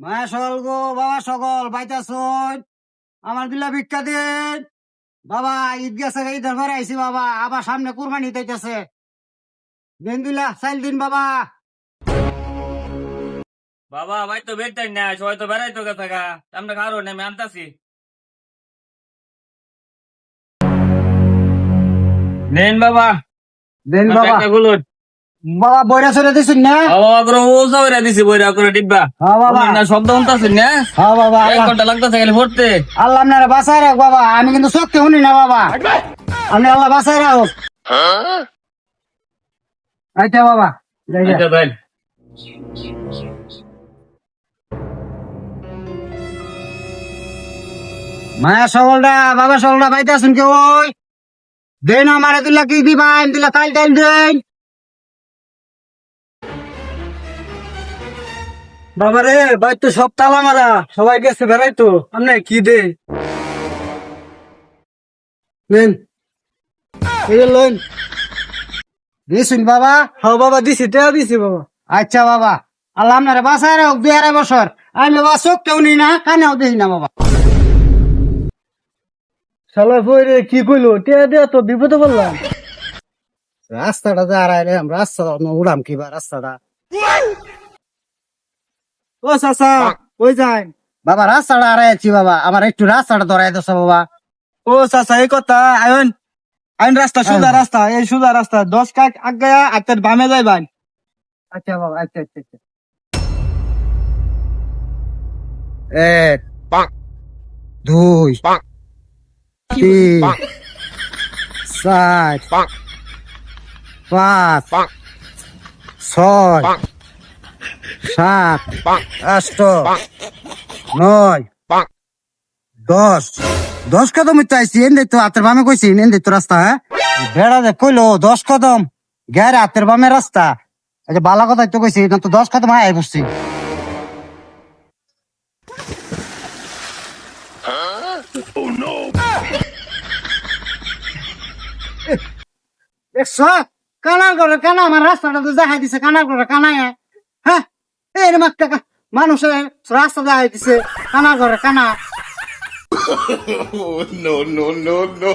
মায়া সকল গো বাবা সকল বাইতাছুন আমার দিলা ভিক্ষা দিন বাবা। ঈদ গেছে ঈদের ঘরে আইছি বাবা, আবার সামনে কুরবানি দিতেছে, দিন দিলা চাইল দিন বাবা। বাবা ভাই তো বেরতেন না, সবাই তো বেড়াইতো গেছে গা, আমরা কারো নেমে আনতাছি। নেন বাবা, দিন বাবা। একটা গুলুট। বাবা বইরা চলে দিছুন না? বাবা করে উলসা করে দিছি, বইরা করে ডিব্বা। হ্যাঁ বাবা। না শব্দ শুনতাছেন না? হ্যাঁ বাবা। এক ঘন্টা লাগতেছে খালি ভরতে। আল্লাহ আপনারা বাঁচাই রাখ বাবা, আমি কিন্তু চোখকে শুনি না বাবা, আপনি আল্লাহ বাঁচাই রাখ। আচ্ছা বাবা, যাই যা। আচ্ছা ভাই, মায়া সকলটা বাবা সকলটা বাইতে আসুন কেউ ওই দেন আমারে দিলা কি দিবা, আমি দিলা তাইল তাইল দেন বাবা রে। ভাই তো সব তালা মারা, সবাই গেছে বেড়াইতো, আপনি কি দে নেন এই লোন দিছুন বাবা। হ্যাঁ বাবা দিছি, তেও দিছি বাবা। আচ্ছা বাবা, আল্লাহ আপনারে বাঁচায় রাখ 2.5 বছর। আমি বাবা চোখ কেউ নি না, কানেও দেখি না বাবা। শালা বইরে কি কইলো, টিয়া দিয়া তো বিপদে বললাম। রাস্তাটা যা আড়াইলে রাস্তা উড়াম কিবা রাস্তাটা। ও চাচা কই যায় বাবা? রাস্তাটা আড়াইছি বাবা, আমার একটু রাস্তাটা ধরাই দোষ বাবা। ও চাচা এই কথা আয়ন আইন রাস্তা সুদা রাস্তা, এই সুদা রাস্তা 10 কাক আগে আত্মার বামে যাইবান। আচ্ছা বাবা, আচ্ছা আচ্ছা আচ্ছা। 1 2 3 4 5 6 7 8 9 10 কদম চাইছি এনে তো হাতের বামে কইছি এনে তো রাস্তা। হ্যাঁ বেড়া দে কইলো 10 কদম গেরে হাতের বামে রাস্তা। আচ্ছা বালা কথা তো কইছি না তো 10 কদম আয় বসছি। দেখছো কানার করে কানা আমার রাস্তাটা তো দেখাই দিছে, কানার করে কানায়। হ্যাঁ এরকম একটা মানুষের রাস্তা দেখাই দিছে, কানার করে কানা। No, no, no, no.